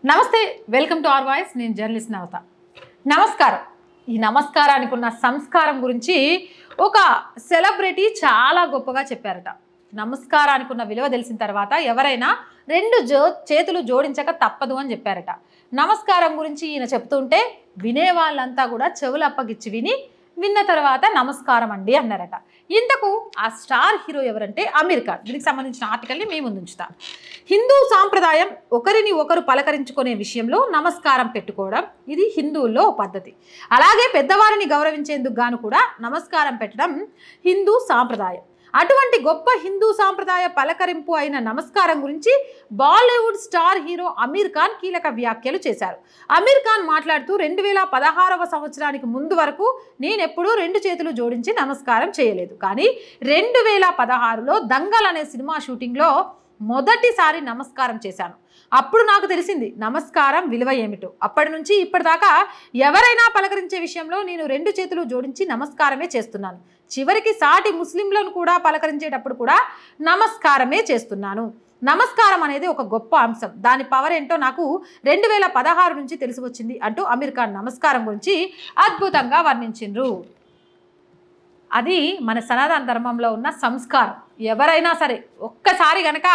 నమస్తే welcome to our voice నేను journalist నవత నమస్కారం ఈ నమస్కారానికి ఉన్న సంస్కారం గురించి ఒక సెలబ్రిటీ చాలా గొప్పగా చెప్పారట నమస్కారానికి ఉన్న విలువ తెలిసిన తర్వాత ఎవరైనా రెండు చేతులు జోడించక తప్పదు అని చెప్పారట నమస్కారం గురించి ఈయన చెప్తుంటే వినే వాళ్ళంతా కూడా చెవులు అప్పగిచ్చి విన్న తర్వాత నమస్కారం అండి అన్నారట ఇంతకు ఆ స్టార్ హీరో ఎవరంటే అమీర్ ఖాన్ దీనికి సంబంధించిన ఆర్టికల్ని మీ ముందు ఉంచుతాం హిందూ సాంప్రదాయం ఒకరిని ఒకరు పలకరించుకునే విషయంలో నమస్కారం పెట్టుకోవడం ఇది హిందువుల్లో పద్ధతి అలాగే పెద్దవారిని గౌరవించేందుకు గాను కూడా నమస్కారం పెట్టడం హిందూ సాంప్రదాయం అటువంటి గొప్ప హిందూ సాంప్రదాయ పలకరింపు అయిన నమస్కారం గురించి బాలీవుడ్ స్టార్ హీరో అమీర్ ఖాన్ కీలక వ్యాఖ్యలు చేశారు అమీర్ ఖాన్ మాట్లాడుతూ 2016వ సంవత్సరానికి ముందు వరకు నేనెప్పుడూ రెండు చేతులు జోడించి నమస్కారం చేయలేదు కానీ 2016లో దంగల్ అనే సినిమా షూటింగ్లో మొదటిసారి నమస్కారం చేశాను అప్పుడు నాకు తెలిసింది నమస్కారం విలువ ఏమిటో అప్పటి నుంచి ఇప్పటిదాకా ఎవరైనా పలకరించే విషయంలో నేను రెండు చేతులు జోడించి నమస్కారమే చేస్తున్నాను చివరికి సాటి ముస్లింలను కూడా పలకరించేటప్పుడు కూడా నమస్కారమే చేస్తున్నాను నమస్కారం అనేది ఒక గొప్ప అంశం దాని పవర్ ఏంటో నాకు 2016 నుంచి తెలిసి వచ్చింది అంటూ అమీర్ ఖాన్ నమస్కారం గురించి అద్భుతంగా వర్ణించిండ్రు అది మన సనాతన ధర్మంలో ఉన్న సంస్కారం ఎవరైనా సరే ఒక్కసారి గనక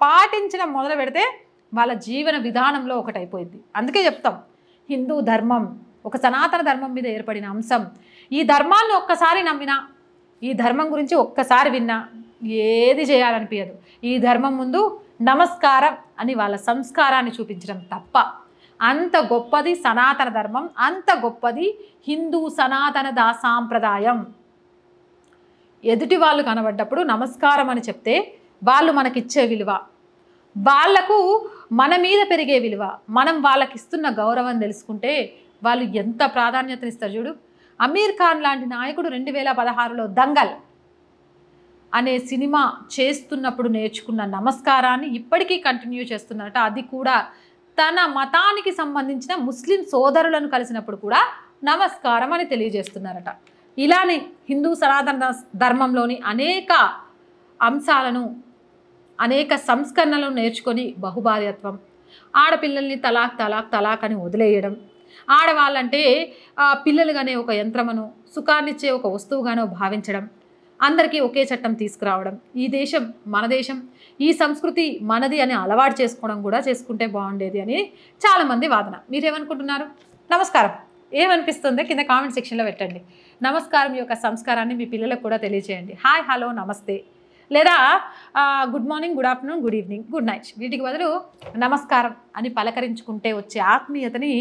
పాటించడం మొదలు పెడితే వాళ్ళ జీవన విధానంలో ఒకటైపోయింది అందుకే చెప్తాం హిందూ ధర్మం ఒక సనాతన ధర్మం మీద ఏర్పడిన అంశం ఈ ధర్మాన్ని ఒక్కసారి నమ్మినా ఈ ధర్మం గురించి ఒక్కసారి విన్నా ఏది చేయాలనిపించదు ఈ ధర్మం ముందు నమస్కారం అని వాళ్ళ సంస్కారాన్ని చూపించడం తప్ప అంత గొప్పది సనాతన ధర్మం అంత గొప్పది హిందూ సనాతన సాంప్రదాయం ఎదుటి వాళ్ళు కనబడ్డప్పుడు నమస్కారం అని చెప్తే వాళ్ళు మనకిచ్చే విలువ వాళ్లకు మన మీద పెరిగే విలువ మనం వాళ్ళకి ఇస్తున్న గౌరవం తెలుసుకుంటే వాళ్ళు ఎంత ప్రాధాన్యతనిస్తారు చూడు అమీర్ ఖాన్ లాంటి నాయకుడు 2016లో దంగల్ అనే సినిమా చేస్తున్నప్పుడు నేర్చుకున్న నమస్కారాన్ని ఇప్పటికీ కంటిన్యూ చేస్తున్నారట అది కూడా తన మతానికి సంబంధించిన ముస్లిం సోదరులను కలిసినప్పుడు కూడా నమస్కారం అని తెలియజేస్తున్నారట ఇలానే హిందూ సనాతన ధర్మంలోని అనేక అంశాలను అనేక సంస్కరణలను నేర్చుకొని బహుభార్యత్వం ఆడపిల్లల్ని తలాక్ తలాక్ తలాక్ అని వదిలేయడం ఆడవాళ్ళంటే పిల్లలుగానే ఒక యంత్రమను సుఖాన్నిచ్చే ఒక వస్తువుగానో భావించడం అందరికీ ఒకే చట్టం తీసుకురావడం ఈ దేశం మన దేశం ఈ సంస్కృతి మనది అని అలవాటు చేసుకోవడం కూడా చేసుకుంటే బాగుండేది అని చాలామంది వాదన మీరేమనుకుంటున్నారు నమస్కారం ఏమనిపిస్తుందో కింద కామెంట్ సెక్షన్లో పెట్టండి నమస్కారం యొక్క సంస్కారాన్ని మీ పిల్లలకు కూడా తెలియజేయండి హాయ్ హలో నమస్తే లేదా good morning good afternoon good evening good night వీటికి బదులు నమస్కారం అని పలకరించుకుంటే వచ్చే ఆత్మీయతని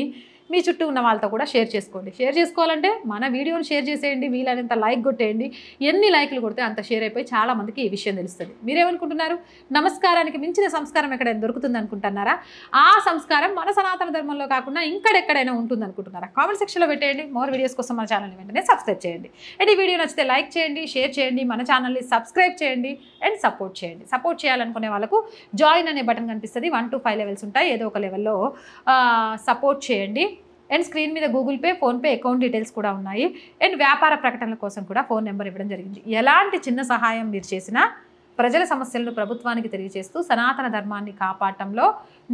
మీ చుట్టూ ఉన్న వాళ్ళతో కూడా షేర్ చేసుకోండి షేర్ చేసుకోవాలంటే మన వీడియోని షేర్ చేసేయండి వీలైనంత లైక్ కొట్టేయండి ఎన్ని లైక్లు కొడితే అంత షేర్ అయిపోయి చాలామందికి ఈ విషయం తెలుస్తుంది మీరేమనుకుంటున్నారు నమస్కారానికి మించిన సంస్కారం ఎక్కడైనా దొరుకుతుంది అనుకుంటున్నారా ఆ సంస్కారం మన సనాతన ధర్మంలో కాకుండా ఇంకడెక్కడైనా ఉంటుంది అనుకుంటున్నారా కామెంట్ సెక్షన్లో పెట్టేయండి మోర్ వీడియోస్ కోసం మన ఛానల్ని వెంటనే సబ్స్క్రైబ్ చేయండి అండ్ ఈ వీడియో నచ్చితే లైక్ చేయండి షేర్ చేయండి మన ఛానల్ని సబ్స్క్రైబ్ చేయండి అండ్ సపోర్ట్ చేయండి సపోర్ట్ చేయాలనుకునే వాళ్ళకు జాయిన్ అనే బటన్ కనిపిస్తుంది 1 to 5 లెవెల్స్ ఉంటాయి ఏదో ఒక లెవెల్లో సపోర్ట్ చేయండి అండ్ స్క్రీన్ మీద Google pay PhonePe account details కూడా ఉన్నాయి అండ్ వ్యాపార ప్రకటనల కోసం కూడా ఫోన్ నెంబర్ ఇవ్వడం జరిగింది ఎలాంటి చిన్న సహాయం మీరు చేసినా ప్రజల సమస్యలను ప్రభుత్వానికి తెలియజేస్తూ సనాతన ధర్మాన్ని కాపాడటంలో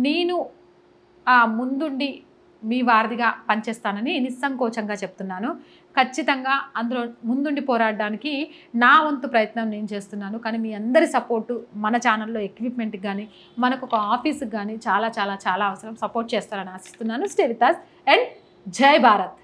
నేను ముందుండి మీ వారిదిగా పనిచేస్తానని నిస్సంకోచంగా చెప్తున్నాను ఖచ్చితంగా అందులో ముందుండి పోరాడడానికి నా వంతు ప్రయత్నం నేను చేస్తున్నాను కానీ మీ అందరి సపోర్టు మన ఛానల్లో ఎక్విప్మెంట్కి కానీ మనకు ఒక ఆఫీస్కి కానీ చాలా చాలా చాలా అవసరం సపోర్ట్ చేస్తారని ఆశిస్తున్నాను స్టే విత్ us అండ్ జై భారత్